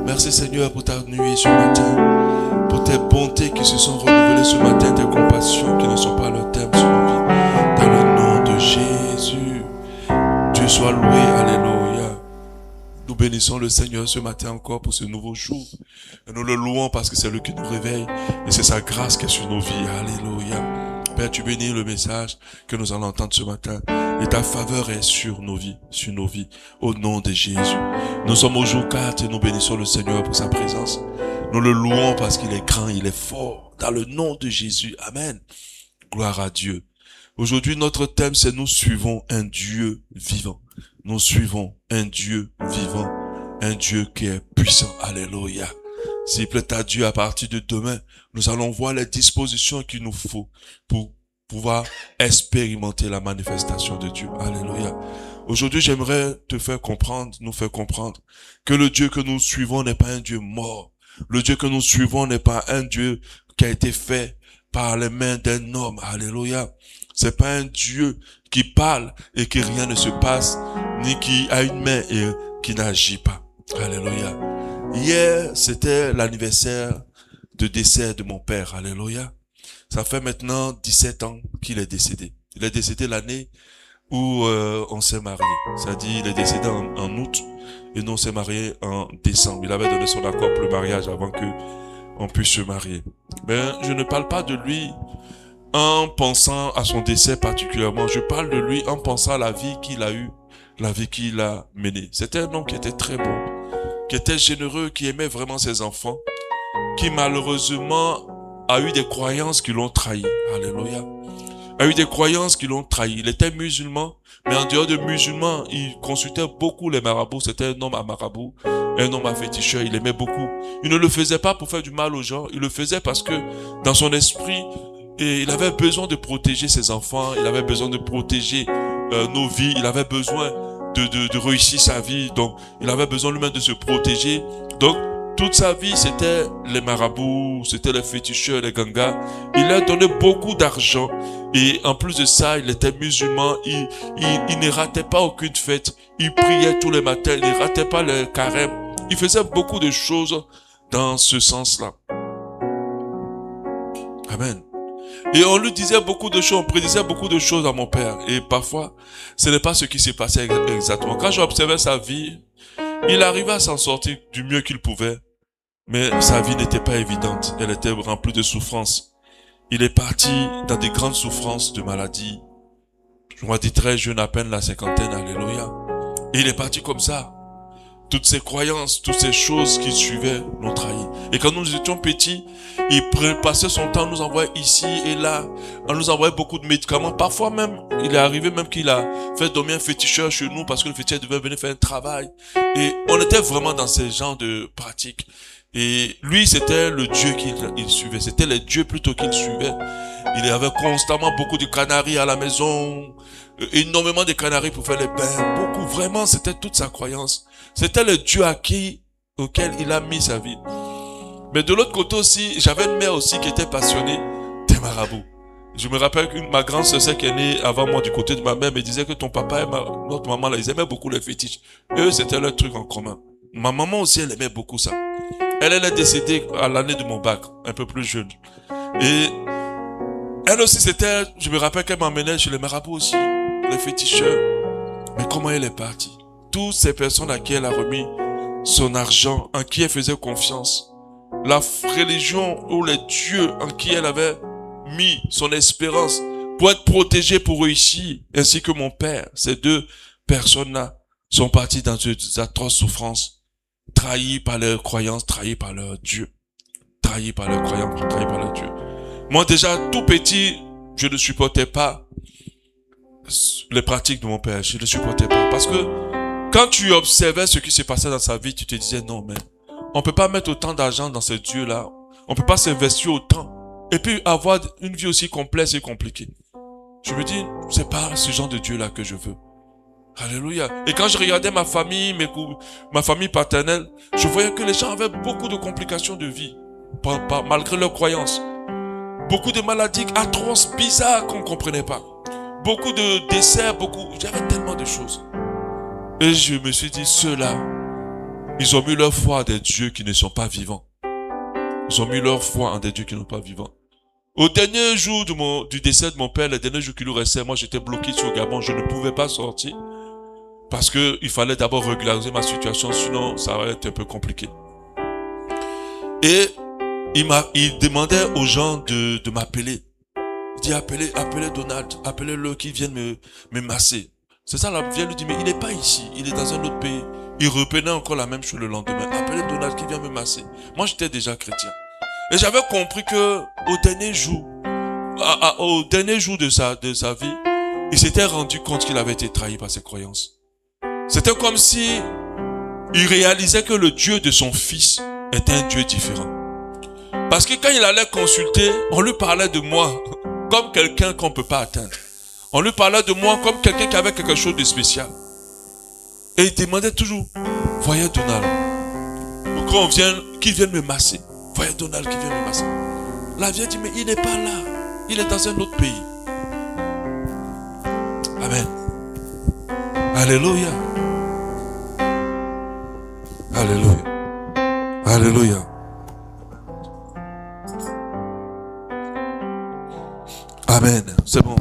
Merci Seigneur pour ta nuit ce matin, pour tes bontés qui se sont renouvelées ce matin, tes compassions qui ne sont pas le thème sur nos vies. Dans le nom de Jésus, Dieu soit loué, alléluia. Nous bénissons le Seigneur ce matin encore pour ce nouveau jour. Et nous le louons parce que c'est lui qui nous réveille et c'est sa grâce qui est sur nos vies, alléluia. Père, tu bénis le message que nous allons entendre ce matin. Et ta faveur est sur nos vies, au nom de Jésus. Nous sommes au jour 4 et nous bénissons le Seigneur pour sa présence. Nous le louons parce qu'il est grand, il est fort, dans le nom de Jésus. Amen. Gloire à Dieu. Aujourd'hui, notre thème, c'est nous suivons un Dieu vivant. Nous suivons un Dieu vivant, un Dieu qui est puissant. Alléluia. S'il plaît à Dieu, à partir de demain, nous allons voir les dispositions qu'il nous faut pour pouvoir expérimenter la manifestation de Dieu. Alléluia. Aujourd'hui, j'aimerais nous faire comprendre que le Dieu que nous suivons n'est pas un Dieu mort. Le Dieu que nous suivons n'est pas un Dieu qui a été fait par les mains d'un homme. Alléluia. C'est pas un Dieu qui parle et que rien ne se passe, ni qui a une main et qui n'agit pas. Alléluia. Hier, c'était l'anniversaire de décès de mon père. Alléluia. Ça fait maintenant 17 ans qu'il est décédé. Il est décédé l'année où on s'est marié. C'est-à-dire, il est décédé en août et nous on s'est marié en décembre. Il avait donné son accord pour le mariage avant que on puisse se marier. Mais je ne parle pas de lui en pensant à son décès particulièrement. Je parle de lui en pensant à la vie qu'il a eue, la vie qu'il a menée. C'était un homme qui était très bon, qui était généreux, qui aimait vraiment ses enfants, qui malheureusement a eu des croyances qui l'ont trahi. Alléluia. A eu des croyances qui l'ont trahi. Il était musulman, mais en dehors de musulman, il consultait beaucoup les marabouts. C'était un homme à marabout, un homme à féticheur. Il aimait beaucoup. Il ne le faisait pas pour faire du mal aux gens. Il le faisait parce que dans son esprit, il avait besoin de protéger ses enfants. Il avait besoin de protéger nos vies. Il avait besoin de réussir sa vie. Donc, il avait besoin lui-même de se protéger. Donc, toute sa vie, c'était les marabouts, c'était les féticheurs, les gangas. Il leur donnait beaucoup d'argent. Et en plus de ça, il était musulman. Il ne ratait pas aucune fête. Il priait tous les matins. Il ne ratait pas le carême. Il faisait beaucoup de choses dans ce sens-là. Amen. Et on lui disait beaucoup de choses, on prédisait beaucoup de choses à mon père. Et parfois, ce n'est pas ce qui s'est passé exactement. Quand j'observais sa vie, il arrivait à s'en sortir du mieux qu'il pouvait. Mais sa vie n'était pas évidente. Elle était remplie de souffrances. Il est parti dans des grandes souffrances de maladie. Je m'en dis très jeune, à peine la cinquantaine, alléluia. Et il est parti comme ça. Toutes ces croyances, toutes ces choses qui suivaient l'ont trahi. Et quand nous étions petits, il passait son temps à nous envoyer ici et là. On nous envoyait beaucoup de médicaments. Parfois même, il est arrivé même qu'il a fait dormir un féticheur chez nous parce que le féticheur devait venir faire un travail. Et on était vraiment dans ce genre de pratiques. Et lui, c'était le Dieu qu'il suivait. C'était les dieux plutôt qu'il suivait. Il avait constamment beaucoup de canaris à la maison. Énormément de canaris pour faire les bains. Beaucoup, vraiment, c'était toute sa croyance. C'était le Dieu auquel il a mis sa vie. Mais de l'autre côté aussi, j'avais une mère aussi qui était passionnée des marabouts. Je me rappelle que ma grande sœur qui est née avant moi du côté de ma mère me disait que ton papa et notre maman, là, ils aimaient beaucoup les fétiches. Eux, c'était leur truc en commun. Ma maman aussi, elle aimait beaucoup ça. Elle est décédée à l'année de mon bac, un peu plus jeune. Et elle aussi, je me rappelle qu'elle m'emmenait chez les marabouts aussi, les féticheurs. Mais comment elle est partie? Toutes ces personnes à qui elle a remis son argent, en qui elle faisait confiance, la religion ou les dieux en qui elle avait mis son espérance pour être protégée, pour réussir, ainsi que mon père, ces deux personnes-là sont parties dans des atroces souffrances. Trahis par leurs croyances, trahis par leur Dieu. Trahis par leurs croyances, trahis par leur Dieu. Moi déjà, tout petit, je ne supportais pas les pratiques de mon père. Je ne supportais pas. Parce que quand tu observais ce qui se passait dans sa vie, tu te disais non, mais on peut pas mettre autant d'argent dans ce Dieu-là. On peut pas s'investir autant. Et puis avoir une vie aussi complexe et compliquée. Je me dis, c'est pas ce genre de Dieu-là que je veux. Alléluia. Et quand je regardais ma famille, ma famille paternelle, je voyais que les gens avaient beaucoup de complications de vie, malgré leurs croyances. Beaucoup de maladies atroces, bizarres qu'on ne comprenait pas. Beaucoup de décès, j'avais tellement de choses. Et je me suis dit, ceux-là, Ils ont mis leur foi à des dieux qui ne sont pas vivants. Ils ont mis leur foi en des dieux qui ne sont pas vivants. Au dernier jour du décès de mon père, le dernier jour qui lui restait, moi j'étais bloqué sur Gabon, je ne pouvais pas sortir. Parce que il fallait d'abord régulariser ma situation, sinon ça allait être un peu compliqué. Et il demandait aux gens de m'appeler. Il dit appelez Donald, appelez-le qui vienne me masser. C'est ça, la vieille lui dit, mais il n'est pas ici, il est dans un autre pays. Il reprenait encore la même chose le lendemain. Appelez Donald qui vient me masser. Moi j'étais déjà chrétien. Et j'avais compris que au dernier jour de sa vie, il s'était rendu compte qu'il avait été trahi par ses croyances. C'était comme si il réalisait que le Dieu de son fils était un Dieu différent. Parce que quand il allait consulter, on lui parlait de moi comme quelqu'un qu'on ne peut pas atteindre. On lui parlait de moi comme quelqu'un qui avait quelque chose de spécial. Et il demandait toujours, voyez Donald, qu'il vienne me masser. Voyez Donald qui vient me masser. La vieille dit, mais il n'est pas là. Il est dans un autre pays. Amen. Alléluia. Alléluia. Alléluia. Amen. C'est bon,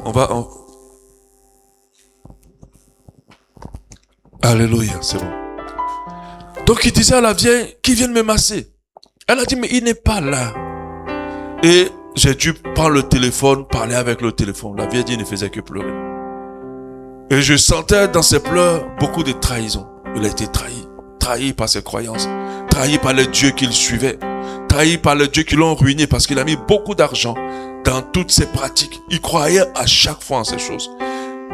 Alléluia, c'est bon. Donc il disait à la vieille qui vienne me masser. Elle a dit, mais il n'est pas là. Et j'ai dû prendre le téléphone, parler avec le téléphone. La vieille dit, il ne faisait que pleurer. Et je sentais dans ses pleurs beaucoup de trahison. Il a été trahi. Trahi par ses croyances. Trahi par les dieux qu'il suivait. Trahi par les dieux qui l'ont ruiné parce qu'il a mis beaucoup d'argent dans toutes ses pratiques. Il croyait à chaque fois en ces choses.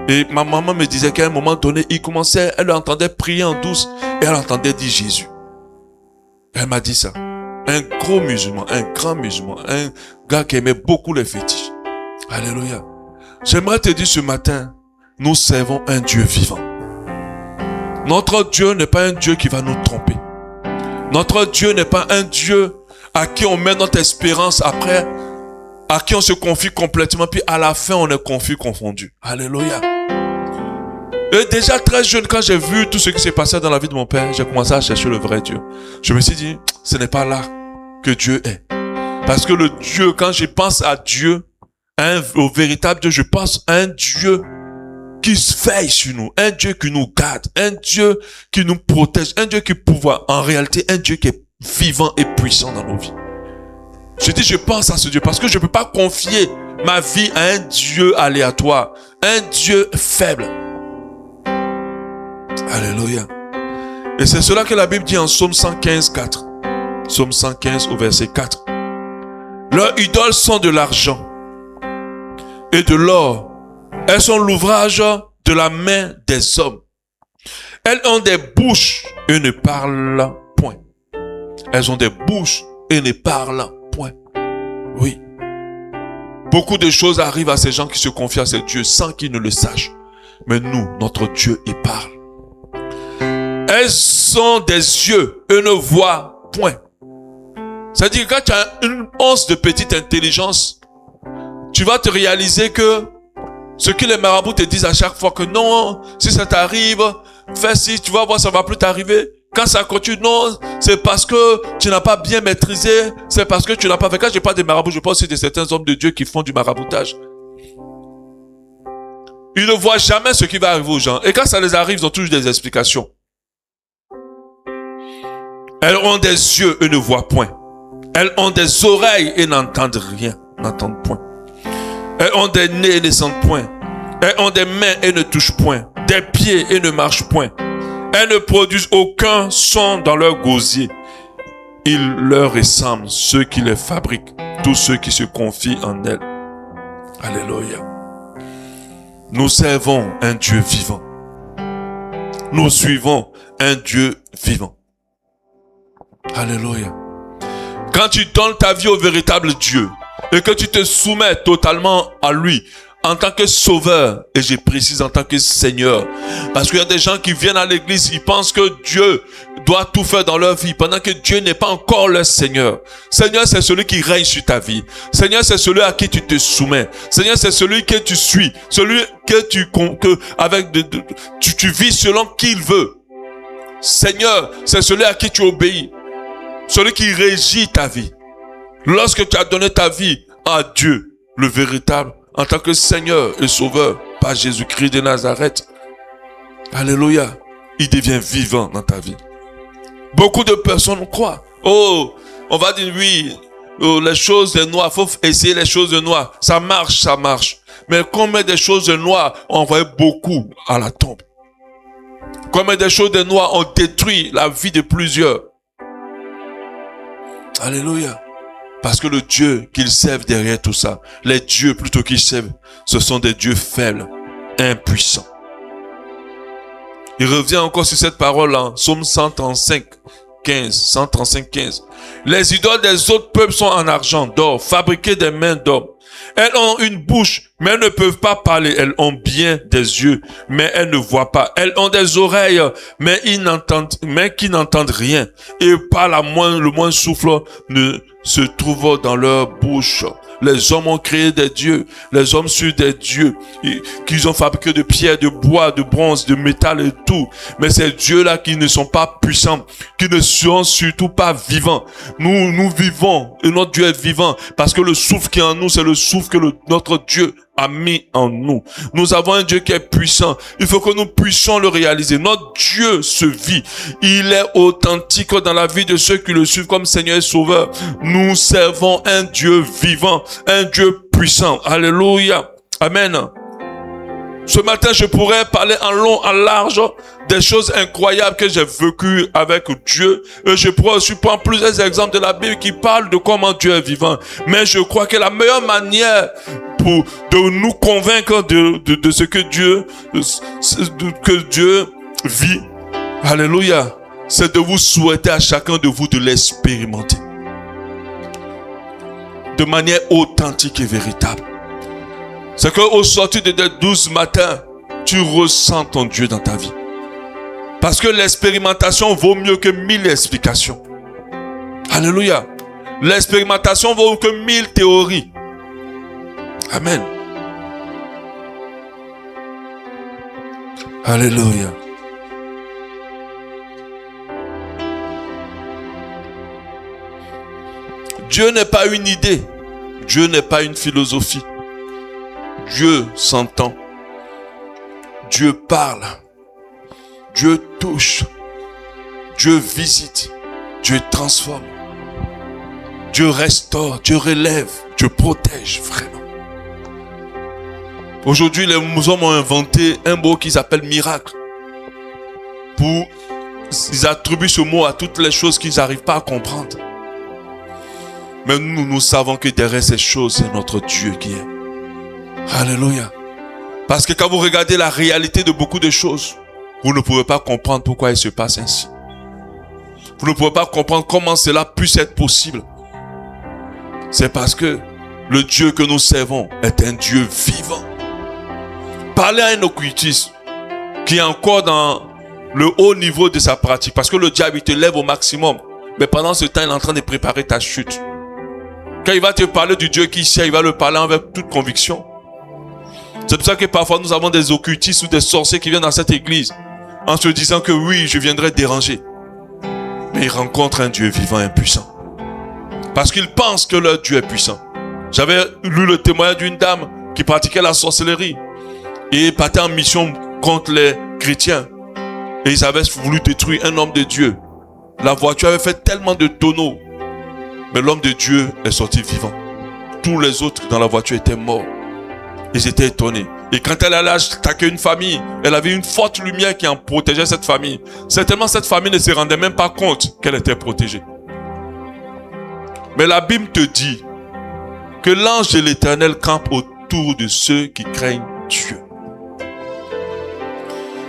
Et ma maman me disait qu'à un moment donné, elle entendait prier en douce et elle entendait dire Jésus. Elle m'a dit ça. Un gros musulman, un grand musulman, un gars qui aimait beaucoup les fétiches. Alléluia. J'aimerais te dire ce matin, nous servons un Dieu vivant. Notre Dieu n'est pas un Dieu qui va nous tromper. Notre Dieu n'est pas un Dieu à qui on met notre espérance après, à qui on se confie complètement, puis à la fin on est confus, confondu. Alléluia. Et déjà très jeune, quand j'ai vu tout ce qui s'est passé dans la vie de mon père, j'ai commencé à chercher le vrai Dieu. Je me suis dit, ce n'est pas là que Dieu est. Parce que le Dieu, quand je pense à Dieu, au véritable Dieu, je pense à un Dieu qui veille sur nous, un Dieu qui nous garde, un Dieu qui nous protège, un Dieu qui pouvoir, en réalité, un Dieu qui est vivant et puissant dans nos vies. Je dis, je pense à ce Dieu parce que je ne peux pas confier ma vie à un Dieu aléatoire, un Dieu faible. Alléluia. Et c'est cela que la Bible dit en Psaume 115, 4. Psaume 115 au verset 4. Leurs idoles sont de l'argent et de l'or. Elles sont l'ouvrage de la main des hommes. Elles ont des bouches et ne parlent point. Elles ont des bouches et ne parlent point. Oui. Beaucoup de choses arrivent à ces gens qui se confient à ces dieux sans qu'ils ne le sachent. Mais nous, notre Dieu, il parle. Elles ont des yeux et ne voient point. C'est-à-dire que quand tu as une once de petite intelligence, tu vas te réaliser que ce que les marabouts te disent à chaque fois que non, si ça t'arrive, fais ci, tu vas voir, ça va plus t'arriver. Quand ça continue, non, c'est parce que tu n'as pas bien maîtrisé, c'est parce que tu n'as pas fait. Quand je parle des marabouts, je parle aussi de certains hommes de Dieu qui font du maraboutage. Ils ne voient jamais ce qui va arriver aux gens. Et quand ça les arrive, ils ont toujours des explications. Elles ont des yeux et ne voient point. Elles ont des oreilles et n'entendent rien, n'entendent point. Elles ont des nez et ne sentent point. Elles ont des mains et ne touchent point. Des pieds et ne marchent point. Elles ne produisent aucun son dans leur gosier. Ils leur ressemblent, ceux qui les fabriquent, tous ceux qui se confient en elles. Alléluia. Nous servons un Dieu vivant. Nous suivons un Dieu vivant. Alléluia. Quand tu donnes ta vie au véritable Dieu et que tu te soumets totalement à lui en tant que sauveur, et je précise en tant que Seigneur, parce qu'il y a des gens qui viennent à l'église, ils pensent que Dieu doit tout faire dans leur vie pendant que Dieu n'est pas encore leur Seigneur. Seigneur, c'est celui qui règne sur ta vie. Seigneur, c'est celui à qui tu te soumets. Seigneur, c'est celui que tu suis, celui que tu vis selon qu'il veut. Seigneur, c'est celui à qui tu obéis. Celui qui régit ta vie. Lorsque tu as donné ta vie à Dieu, le véritable, en tant que Seigneur et Sauveur, par Jésus-Christ de Nazareth, alléluia, il devient vivant dans ta vie. Beaucoup de personnes croient. Oh, on va dire oui, oh, les choses de noir, faut essayer les choses de noir. Ça marche, ça marche. Mais combien de choses de noir ont envoyé beaucoup à la tombe? Combien de choses de noir ont détruit la vie de plusieurs? Alléluia. Parce que le Dieu qu'ils servent derrière tout ça, les dieux plutôt qu'ils servent, ce sont des dieux faibles, impuissants. Il revient encore sur cette parole en Psaume 135, 15. Les idoles des autres peuples sont en argent, d'or, fabriquées des mains d'hommes. Elles ont une bouche, mais elles ne peuvent pas parler. Elles ont bien des yeux, mais elles ne voient pas. Elles ont des oreilles, mais qui n'entendent rien. Et pas le moindre souffle ne se trouve dans leur bouche. Les hommes ont créé des dieux. Les hommes sont des dieux qu'ils ont fabriqués de pierre, de bois, de bronze, de métal et tout. Mais ces dieux-là qui ne sont pas puissants, qui ne sont surtout pas vivants. Nous vivons et notre Dieu est vivant parce que le souffle qui est en nous, c'est le souffle que notre Dieu a mis en nous. Nous avons un Dieu qui est puissant. Il faut que nous puissions le réaliser. Notre Dieu se vit. Il est authentique dans la vie de ceux qui le suivent comme Seigneur et Sauveur. Nous servons un Dieu vivant, un Dieu puissant. Alléluia. Amen. Ce matin, je pourrais parler en long, en large des choses incroyables que j'ai vécues avec Dieu. Et je pourrais aussi prendre plusieurs exemples de la Bible qui parlent de comment Dieu est vivant. Mais je crois que la meilleure manière de nous convaincre de ce que Dieu vit, alléluia, c'est de vous souhaiter à chacun de vous de l'expérimenter. De manière authentique et véritable. C'est qu'au sortir de 12 matins, tu ressens ton Dieu dans ta vie. Parce que l'expérimentation vaut mieux que 1000 explications. Alléluia. L'expérimentation vaut que 1000 théories. Amen. Alléluia. Dieu n'est pas une idée. Dieu n'est pas une philosophie. Dieu s'entend. Dieu parle. Dieu touche. Dieu visite. Dieu transforme. Dieu restaure. Dieu relève. Dieu protège vraiment. Aujourd'hui, les hommes ont inventé un mot qu'ils appellent miracle. Ils attribuent ce mot à toutes les choses qu'ils n'arrivent pas à comprendre. Mais nous savons que derrière ces choses, c'est notre Dieu qui est. Alléluia. Parce que quand vous regardez la réalité de beaucoup de choses, vous ne pouvez pas comprendre pourquoi il se passe ainsi. Vous ne pouvez pas comprendre comment cela puisse être possible. C'est parce que le Dieu que nous servons est un Dieu vivant. Parlez à un occultiste qui est encore dans le haut niveau de sa pratique. Parce que le diable, il te lève au maximum. Mais pendant ce temps, il est en train de préparer ta chute. Quand il va te parler du Dieu qui sait, il va le parler avec toute conviction. C'est pour ça que parfois nous avons des occultistes ou des sorciers qui viennent dans cette église en se disant que oui, je viendrai déranger. Mais ils rencontrent un Dieu vivant et puissant. Parce qu'ils pensent que leur Dieu est puissant. J'avais lu le témoignage d'une dame qui pratiquait la sorcellerie et partait en mission contre les chrétiens. Et ils avaient voulu détruire un homme de Dieu. La voiture avait fait tellement de tonneaux. Mais l'homme de Dieu est sorti vivant. Tous les autres dans la voiture étaient morts. Ils étaient étonnés. Et quand elle allait attaquer une famille, elle avait une forte lumière qui en protégeait cette famille. Certainement, cette famille ne se rendait même pas compte qu'elle était protégée. Mais la Bible te dit que l'ange de l'Éternel campe autour de ceux qui craignent Dieu.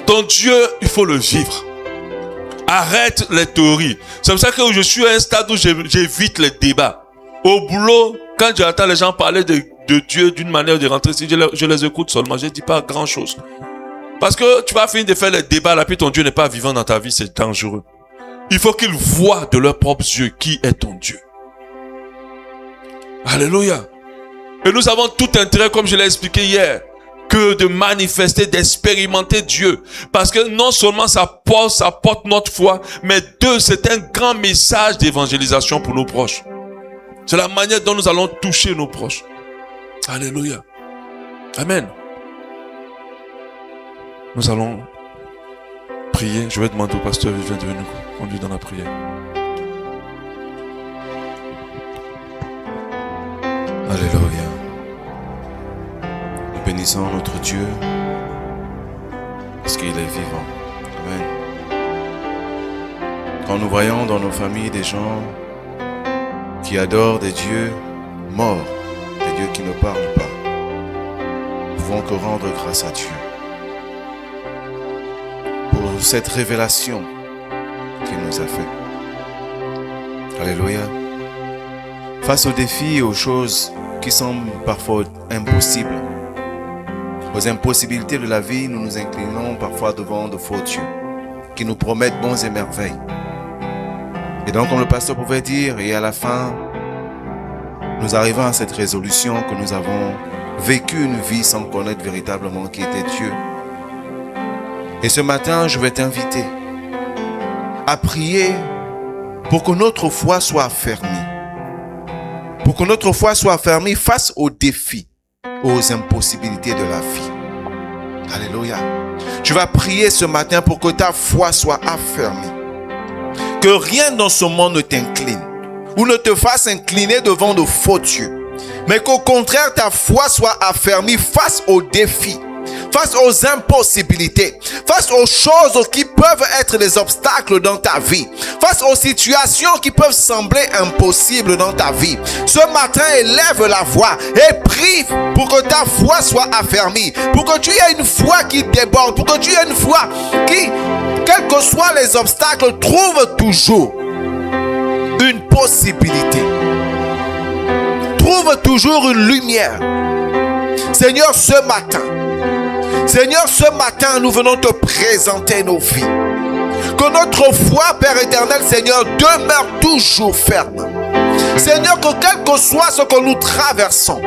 Ton Dieu, il faut le vivre. Arrête les théories. C'est pour ça que je suis à un stade où j'évite les débats. Au boulot, quand j'entends les gens parler de Dieu d'une manière de rentrer, si je les écoute seulement, je ne dis pas grand chose. Parce que tu vas finir de faire les débats, là, puis ton Dieu n'est pas vivant dans ta vie, c'est dangereux. Il faut qu'ils voient de leurs propres yeux qui est ton Dieu. Alléluia. Et nous avons tout intérêt, comme je l'ai expliqué hier, que de manifester, d'expérimenter Dieu. Parce que non seulement ça porte notre foi, mais deux, c'est un grand message d'évangélisation pour nos proches. C'est la manière dont nous allons toucher nos proches. Alléluia. Amen. Nous allons prier. Je vais demander au pasteur Vivien de nous conduire dans la prière. Alléluia. Nous bénissons notre Dieu parce qu'il est vivant. Amen. Quand nous voyons dans nos familles des gens qui adorent des dieux morts, des dieux qui ne parlent pas, nous ne pouvons que rendre grâce à Dieu pour cette révélation qu'il nous a fait. Alléluia. Face aux défis et aux choses qui semblent parfois impossibles, aux impossibilités de la vie, nous nous inclinons parfois devant de faux dieux qui nous promettent bons et merveilles. Et donc, comme le pasteur pouvait dire, et à la fin, nous arrivons à cette résolution que nous avons vécu une vie sans connaître véritablement qui était Dieu. Et ce matin, je vais t'inviter à prier pour que notre foi soit affermie. Pour que notre foi soit affermie face aux défis, aux impossibilités de la vie. Alléluia. Tu vas prier ce matin pour que ta foi soit affermie. Que rien dans ce monde ne t'incline ou ne te fasse incliner devant de faux dieux. Mais qu'au contraire, ta foi soit affermie face aux défis, face aux impossibilités, face aux choses qui peuvent être des obstacles dans ta vie, face aux situations qui peuvent sembler impossibles dans ta vie. Ce matin, élève la voix et prie pour que ta foi soit affermie, pour que tu aies une foi qui déborde, pour que tu aies une foi qui, quels que soient les obstacles, trouve toujours une possibilité, trouve toujours une lumière. Seigneur, ce matin, nous venons te présenter nos vies. Que notre foi, Père éternel, Seigneur, demeure toujours ferme. Seigneur, que quel que soit ce que nous traversons,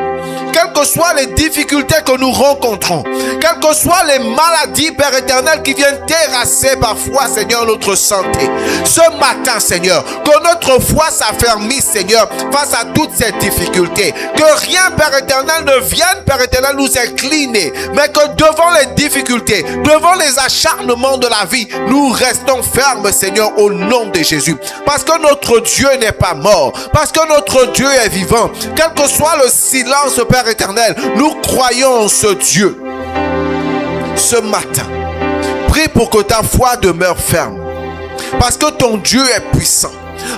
quelles que soient les difficultés que nous rencontrons, quelles que soient les maladies, Père éternel, qui viennent terrasser parfois, Seigneur, notre santé. Ce matin, Seigneur, que notre foi s'affermisse, Seigneur, face à toutes ces difficultés. Que rien, Père éternel, ne vienne, Père éternel, nous incliner. Mais que devant les difficultés, devant les acharnements de la vie, nous restons fermes, Seigneur, au nom de Jésus. Parce que notre Dieu n'est pas mort. Parce que notre Dieu est vivant. Quel que soit le silence, Père éternel, nous croyons en ce Dieu. Ce matin, prie pour que ta foi demeure ferme. Parce que ton Dieu est puissant.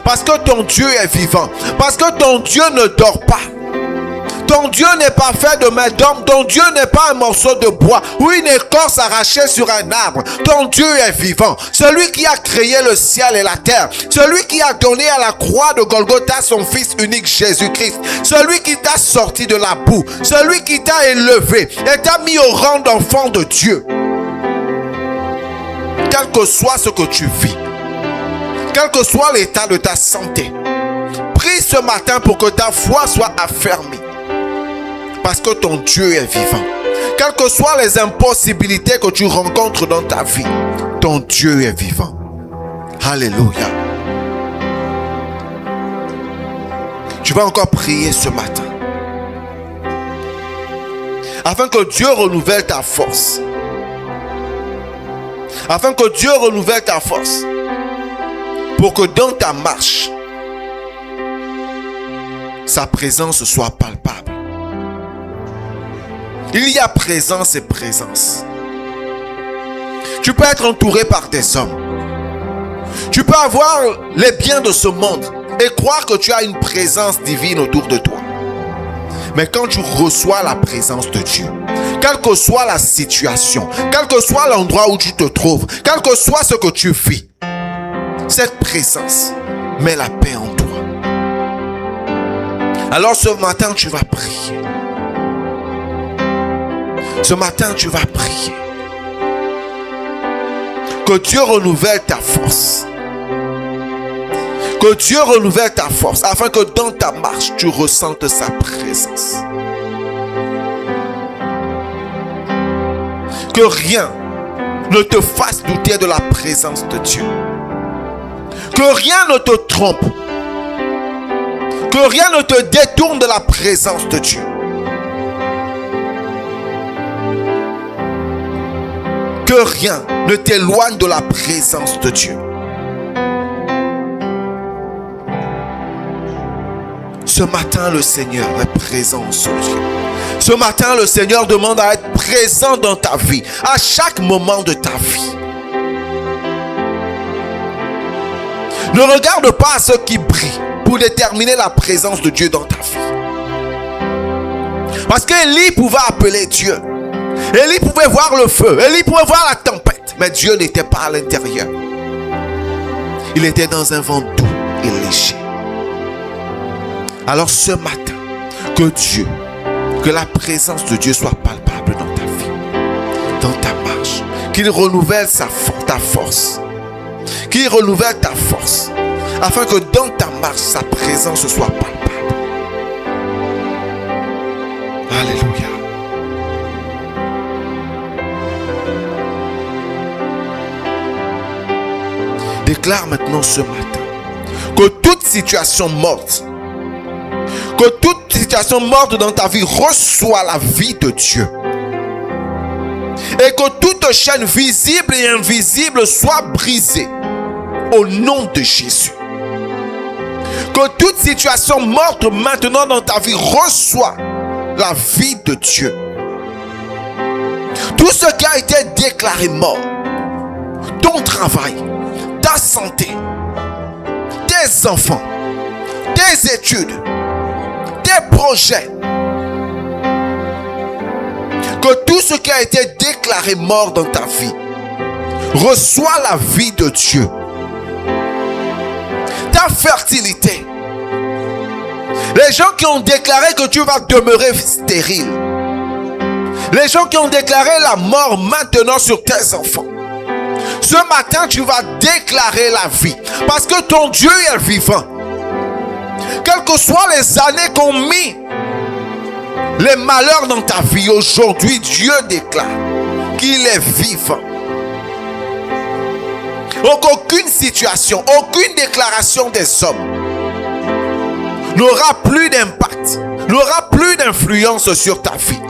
Parce que ton Dieu est vivant. Parce que ton Dieu ne dort pas. Ton Dieu n'est pas fait de main d'homme. Ton Dieu n'est pas un morceau de bois ou une écorce arrachée sur un arbre. Ton Dieu est vivant. Celui qui a créé le ciel et la terre. Celui qui a donné à la croix de Golgotha son Fils unique Jésus-Christ. Celui qui t'a sorti de la boue. Celui qui t'a élevé et t'a mis au rang d'enfant de Dieu. Quel que soit ce que tu vis, quel que soit l'état de ta santé, prie ce matin pour que ta foi soit affermie. Parce que ton Dieu est vivant. Quelles que soient les impossibilités que tu rencontres dans ta vie, ton Dieu est vivant. Alléluia. Tu vas encore prier ce matin. Afin que Dieu renouvelle ta force. Afin que Dieu renouvelle ta force. Pour que dans ta marche, sa présence soit palpable. Il y a présence et présence. Tu peux être entouré par des hommes. Tu peux avoir les biens de ce monde et croire que tu as une présence divine autour de toi. Mais quand tu reçois la présence de Dieu, quelle que soit la situation, quel que soit l'endroit où tu te trouves, quel que soit ce que tu vis, cette présence met la paix en toi. Alors ce matin, tu vas prier. Ce matin, tu vas prier. Que Dieu renouvelle ta force. Que Dieu renouvelle ta force afin que dans ta marche, tu ressentes sa présence. Que rien ne te fasse douter de la présence de Dieu. Que rien ne te trompe. Que rien ne te détourne de la présence de Dieu. Que rien ne t'éloigne de la présence de Dieu. Ce matin, le Seigneur est présent aujourd'hui. Ce matin, le Seigneur demande à être présent dans ta vie, à chaque moment de ta vie. Ne regarde pas ceux qui brillent pour déterminer la présence de Dieu dans ta vie. Parce qu'Élie pouvait appeler Dieu. Élie pouvait voir le feu. Élie pouvait voir la tempête. Mais Dieu n'était pas à l'intérieur. Il était dans un vent doux et léger. Alors ce matin, que la présence de Dieu soit palpable dans ta vie, dans ta marche. Qu'il renouvelle ta force. Qu'il renouvelle ta force. Afin que dans ta marche, sa présence soit palpable. Alléluia. Déclare maintenant ce matin que toute situation morte dans ta vie reçoit la vie de Dieu. Et que toute chaîne visible et invisible soit brisée au nom de Jésus. Que toute situation morte maintenant dans ta vie reçoit la vie de Dieu. Tout ce qui a été déclaré mort, ton travail, ta santé, tes enfants, tes études, tes projets, que tout ce qui a été déclaré mort dans ta vie reçoit la vie de Dieu. Ta fertilité, les gens qui ont déclaré que tu vas demeurer stérile, les gens qui ont déclaré la mort maintenant sur tes enfants, ce matin tu vas déclarer la vie, parce que ton Dieu est vivant. Quelles que soient les années qu'ont mis les malheurs dans ta vie, aujourd'hui Dieu déclare qu'il est vivant. Donc aucune situation, aucune déclaration des hommes n'aura plus d'impact, n'aura plus d'influence sur ta vie.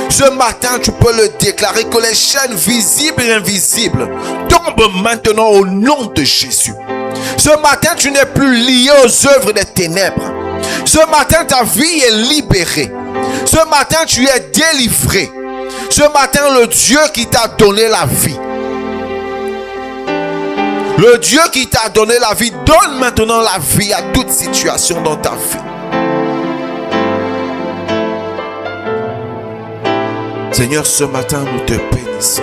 Ce matin, tu peux le déclarer que les chaînes visibles et invisibles tombent maintenant au nom de Jésus. Ce matin, tu n'es plus lié aux œuvres des ténèbres. Ce matin, ta vie est libérée. Ce matin, tu es délivré. Ce matin, le Dieu qui t'a donné la vie, le Dieu qui t'a donné la vie, donne maintenant la vie à toute situation dans ta vie. Seigneur, ce matin, nous te bénissons.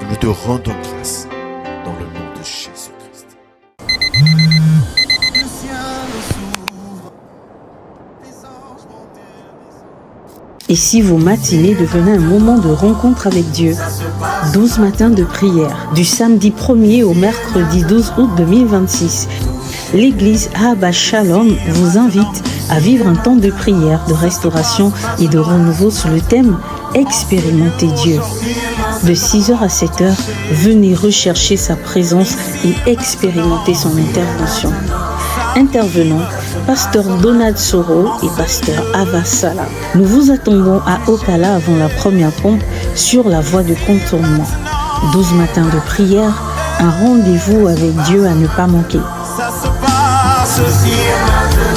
Nous te rendons grâce dans le nom de Jésus-Christ. Et si vos matinées devenaient un moment de rencontre avec Dieu? 12 matins de prière, du samedi 1er au mercredi 12 août 2026. L'église Abba Shalom vous invite à vivre un temps de prière, de restauration et de renouveau sur le thème « Expérimenter Dieu ». De 6h à 7h, venez rechercher sa présence et expérimenter son intervention. Intervenants, Pasteur Donald Soro et Pasteur Ava Salah. Nous vous attendons à Ocala avant la première pompe sur la voie de contournement. 12 matins de prière, un rendez-vous avec Dieu à ne pas manquer. Ça se passe si maintenant.